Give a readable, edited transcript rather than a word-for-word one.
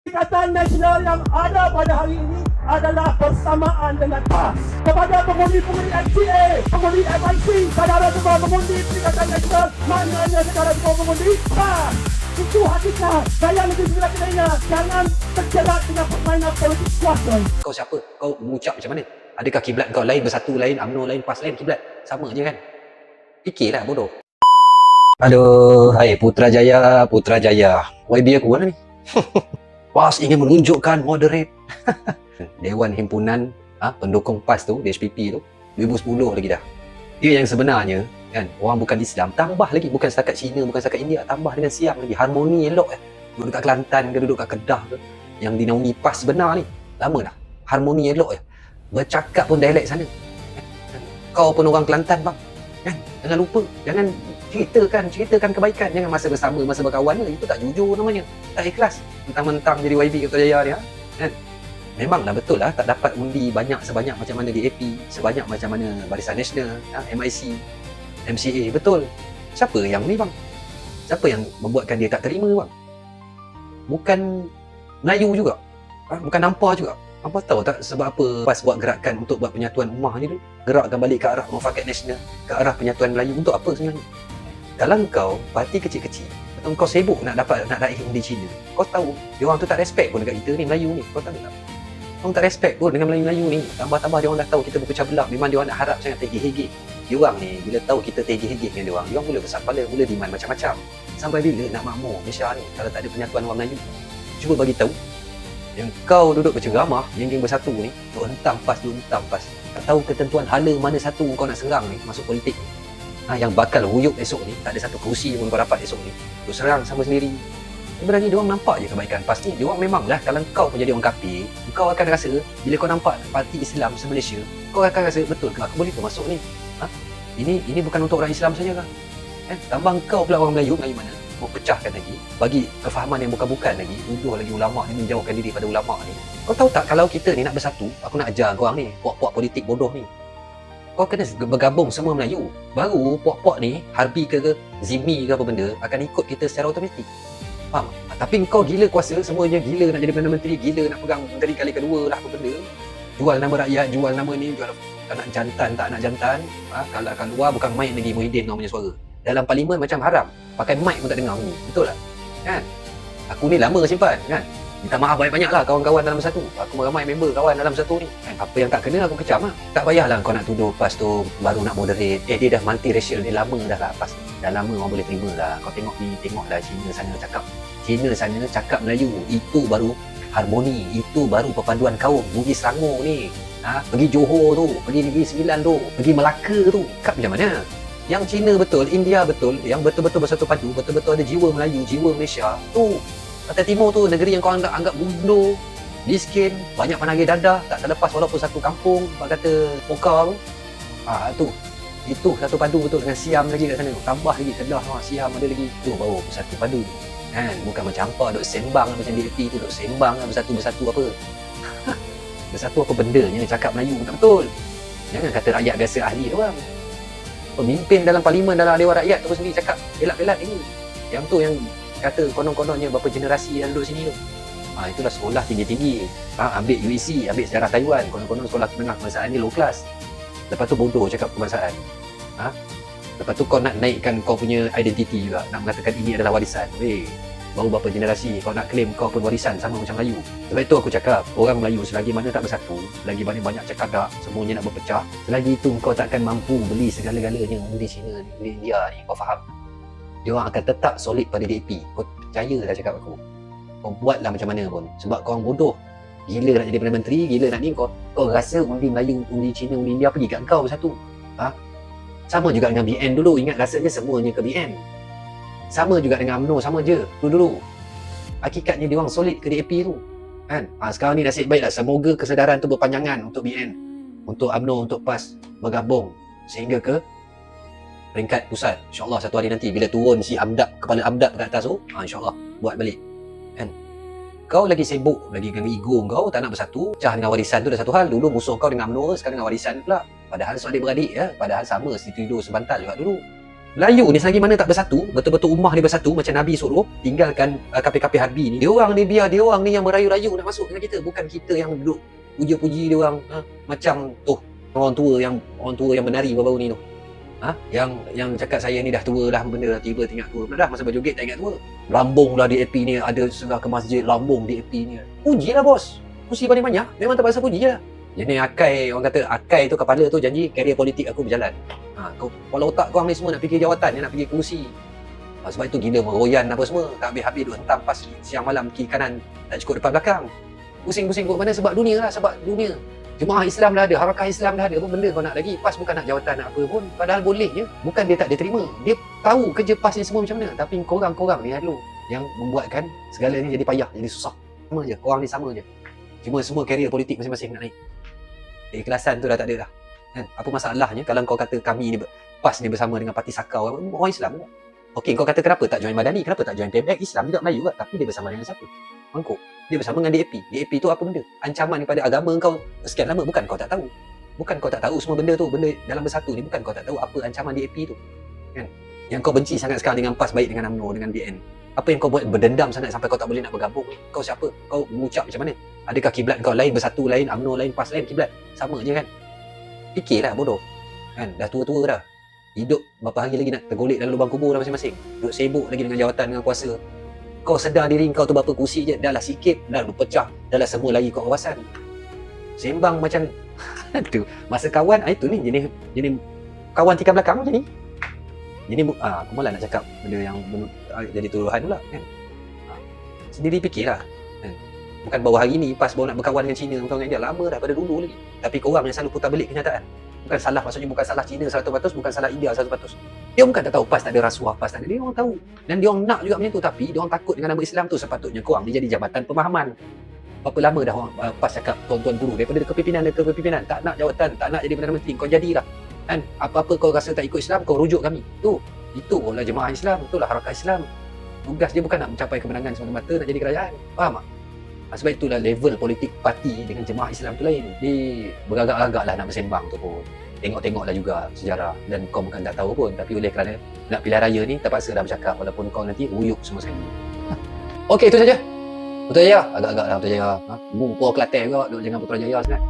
Ikatan Nasional yang ada pada hari ini adalah bersamaan dengan PAS. Kepada pengundi-pengundi MCA, pengundi MIC, saudara semua mengundi Ikatan Nasional, maknanya saudara semua mengundi PAS. Itu hakikat. Saya lebih segera kedainya. Jangan terjerat dengan permainan politik kuasa. Kau siapa? Kau mengucap macam mana? Adakah kiblat kau lain bersatu lain, UMNO lain, PAS lain kiblat? Sama je kan? Fikirlah bodoh. Aduh, hai Putrajaya, Putrajaya. YB aku mana ni? PAS ingin menunjukkan moderate. Dewan Himpunan pendukung PAS tu, DHPP tu, 2010 lagi dah. Dia yang sebenarnya kan, orang bukan Islam, tambah lagi bukan setakat Cina, bukan setakat India, tambah dengan Siam lagi, harmoni elok duduk kat Kelantan ke, duduk kat Kedah ke, yang dinaungi PAS sebenar ni, lama dah, harmoni elok bercakap pun dialek sana. Kau pun orang Kelantan bang, kan, jangan lupa, jangan ceritakan kebaikan, jangan masa bersama, masa berkawan itu tak jujur namanya, tak ikhlas, mentang-mentang jadi YB Putrajaya ni kan. Memanglah betul lah tak dapat undi banyak sebanyak macam mana DAP, sebanyak macam mana Barisan Nasional, MIC, MCA, betul. Siapa yang ni bang? Siapa yang membuatkan dia tak terima bang? Bukan Melayu juga, bukan Nampar juga. Apa tahu tak sebab apa PAS buat gerakan untuk buat penyatuan ummah ni tu? Gerakkan balik ke arah mufakat nasional, ke arah penyatuan Melayu, untuk apa sebenarnya? Kalau kau parti kecil-kecil, atau kau sibuk nak naik undi Cina, kau tahu dia orang tu tak respect pun dekat kita ni Melayu ni, kau tahu tak? Orang tak respect pun dengan Melayu-Melayu ni. Tambah-tambah dia orang dah tahu kita berpecah belah. Memang dia orang nak harap sangat tegih-hegih. Dia orang ni bila tahu kita tegih-hegih dengan dia orang mula besar kepala, mula demand macam-macam. Sampai bila nak makmur Malaysia ni kalau tak ada penyatuan orang Melayu? Cuba bagi tahu yang kau duduk berceramah, geng-geng bersatu ni, duk hentam PAS. Tak tahu ketentuan hala mana satu kau nak serang ni masuk politik ni. Yang bakal huyuk esok ni, tak ada satu kerusi pun kau dapat esok ni. Duk serang sama sendiri. Sebenarnya dia orang nampak je kebaikan PAS ni. Dia orang memanglah kalau kau pun jadi orang kafir, kau akan rasa bila kau nampak parti Islam se-Malaysia, kau akan rasa betul ke aku boleh ke masuk ni? Ini bukan untuk orang Islam saja kan? Tambah kau pula orang Melayu mana? Mau pecahkan lagi, bagi kefahaman yang bukan-bukan lagi, tuduh lagi ulama ni, menjauhkan diri pada ulama ni. Kau tahu tak kalau kita ni nak bersatu, aku nak ajar korang ni, puak-puak politik bodoh ni. Kau kena bergabung semua Melayu. Baru puak-puak ni, Harbi ke Zimi ke apa benda, akan ikut kita secara automatik. Faham? Tapi kau gila kuasa, semuanya gila nak jadi Perdana Menteri, gila nak pegang menteri kali kedua lah apa benda. Jual nama rakyat, jual nama ni, jual tak nak jantan, tak nak jantan. Kalau kat luar bukan mic lagi Muhyiddin namanya suara. Dalam parlimen macam haram. Pakai mic pun tak dengar bunyi. Betul tak? Kan? Aku ni lama simpan kan. Minta maaf banyak-banyak lah kawan-kawan dalam satu. Aku ramai member kawan dalam satu ni. Kan? Apa yang tak kena aku kecam lah. Tak payahlah kau nak tuduh PAS tu baru nak moderate. Dia dah multiracial, dia lama dah lah PAS. Dah lama orang boleh terima lah. Kau tengok ni, tengoklah Cina sana cakap. Cina sana cakap Melayu. Itu baru harmoni. Itu baru perpaduan kaum. Pergi Selangor ni. Pergi Johor tu. Pergi Negeri Sembilan tu. Pergi Melaka tu. Kap macam mana? Yang Cina betul, India betul, yang betul-betul bersatu padu, betul-betul ada jiwa Melayu, jiwa Malaysia. Tu, Pantai Timur tu, negeri yang kau anggap bodoh, miskin, banyak penagih dadah, tak terlepas walaupun satu kampung, apa kata pokal tu. Itu satu padu betul dengan Siam lagi kat sana. Tambah lagi Kedah, Siam ada lagi. Tu baru bersatu padu. Kan, bukan macam apa, duk sembang macam DAP tu, duk sembang bersatu-bersatu apa. Bersatu apa bendanya, cakap Melayu tak betul. Jangan kata rakyat biasa ahli tu bang. Pemimpin dalam parlimen, dalam Dewan Rakyat tu sendiri cakap belak-belak ini. Yang tu yang kata konon-kononnya berapa generasi yang duduk sini tu. Itulah sekolah tinggi-tinggi. Ambil UEC, ambil sejarah Taiwan. Konon-konon sekolah menengah kebangsaan ni low class. Lepas tu bodoh cakap kebangsaan. Lepas tu kau nak naikkan kau punya identiti juga. Nak mengatakan ini adalah warisan. Baru berapa generasi kau nak claim kau pun warisan sama macam Melayu. Sebab itu aku cakap, orang Melayu selagi mana tak bersatu, selagi mana banyak cekadak, semuanya nak berpecah, selagi itu kau takkan mampu beli segala-galanya undi Cina ni, undi India ni, kau faham? Dia orang akan tetap solid pada DAP. Kau percaya dah cakap aku. Kau buatlah macam mana pun. Sebab kau orang bodoh. Gila nak jadi Perdana Menteri, gila nak ni, kau rasa undi Melayu, undi Cina, undi India pergi kat kau bersatu. Sama juga dengan BN dulu, ingat rasanya semuanya ke BN. Sama juga dengan UMNO, sama je dulu. Hakikatnya dia orang solid ke DAP tu kan. Sekarang ni nasib baiklah, semoga kesedaran tu berpanjangan untuk BN, untuk UMNO, untuk PAS bergabung sehingga ke peringkat pusat. InsyaAllah satu hari nanti bila turun si Amdap, kepala Amdap kat atas tu, InsyaAllah buat balik kan. Kau lagi sibuk lagi dengan ego kau, tak nak bersatu. Pecah dengan warisan tu dah satu hal. Dulu musuh kau dengan UMNO, sekarang dengan warisan pula. Padahal adik beradik ya, padahal sama, setidur sebantal juga dulu. Melayu ni selagi mana tak bersatu, betul-betul ummah dia bersatu macam Nabi suruh, tinggalkan kapi-kapi harbi ni. Dia orang ni biar dia orang ni yang merayu-rayu nak masuk dengan kita, bukan kita yang duduk puji-puji dia orang macam tu orang tua yang menari baru-baru ni tu. Yang cakap saya ni dah tua lah benda, tiba tinggal tua. Dah masa berjoget tak ingat tua. Lambung lah DAP ni, ada setengah ke masjid lambung DAP ni. Pujilah bos. Puji paling banyak, memang tak pasal puji lah. Jadi akai, orang kata akai tu kepala tu janji karier politik aku berjalan. Kepala otak korang ni semua nak fikir jawatan, nak fikir kerusi. Sebab itu gila meroyan apa semua, tak habis-habis duk hentam pas siang malam kiri kanan, tak cukup depan belakang. Pusing-pusing kot mana sebab dunia lah, sebab dunia. Jemaah Islam dah ada, harakah Islam dah ada, apa benda kau nak lagi? PAS bukan nak jawatan nak apa pun, padahal boleh je. Bukan dia tak dia terima, dia tahu kerja PAS ni semua macam mana, tapi korang ni dulu yang membuatkan segala ni jadi payah, jadi susah. Sama je, korang ni sama je. Cuma semua karier politik masing-masing nak naik. Keikhlasan tu dah tak ada dah. Kan? Apa masalahnya kalau kau kata kami ni PAS ni bersama dengan parti Sakau, orang Islam kan? Okey, kau kata kenapa tak join Madani, kenapa tak join PMX? Islam juga Melayu juga, tapi dia bersama dengan siapa? Mangkuk. Dia bersama dengan DAP. DAP tu apa benda? Ancaman kepada agama kau sekian lama, bukan kau tak tahu. Bukan kau tak tahu semua benda tu, benda dalam bersatu ni, bukan kau tak tahu apa ancaman DAP tu. Kan? Yang kau benci sangat sekarang dengan PAS, baik dengan UMNO, dengan DN. Apa yang kau buat berdendam sangat sampai kau tak boleh nak bergabung? Kau siapa? Kau mengucap macam mana? Adakah kiblat kau lain, bersatu lain, UMNO lain, PAS lain, kiblat? Sama je kan? Fikirlah bodoh. Kan? Dah tua-tua dah. Hidup berapa hari lagi nak tergolek dalam lubang kubur dah masing-masing. Duduk sibuk lagi dengan jawatan, dengan kuasa. Kau sedar diri kau tu berapa kursi je, dah lah sikit, dah lu pecah, dah lah semua lagi kau kawasan. Sembang macam tu. Masa kawan, itu ni jenis kawan tikar belakang macam ni. Jadi aku malah nak cakap benda yang jadi tuduhan pula kan. Sendiri fikirlah kan. Bukan baru hari ni PAS baru nak berkawan dengan Cina, berkawan dengan India, lama dah pada dulu lagi. Tapi korang yang selalu putar balik kenyataan. Bukan salah, maksudnya bukan salah Cina 100%, bukan salah India 100%. Dia bukan tak tahu PAS tak ada rasuah, PAS tak ada. Dia orang tahu. Dan dia orang nak juga macam tu, tapi dia orang takut dengan nama Islam tu. Sepatutnya korang dia jadi jabatan pemahaman. Berapa lama dah orang PAS cakap tuan-tuan guru daripada kepimpinan, tak nak jawatan, tak nak jadi Perdana Menteri, kau jadilah. Kan? Apa-apa kau rasa tak ikut Islam, kau rujuk kami. Itulah jemaah Islam, itulah harakah Islam. Tugas dia bukan nak mencapai kemenangan semata-mata, nak jadi kerajaan. Faham tak? Sebab itulah level politik parti dengan jemaah Islam tu lain. Dia beragak-agak lah nak bersembang tu pun. Tengok-tengoklah juga sejarah. Dan kau bukan tak tahu pun. Tapi oleh kerana nak pilihan raya ni, terpaksa dah bercakap. Walaupun kau nanti ruyuk semua sekali. Okey, itu saja. Putrajaya. Agak-agak lah Putrajaya. Mumpur Kelantan juga. Jangan Putrajaya sangat.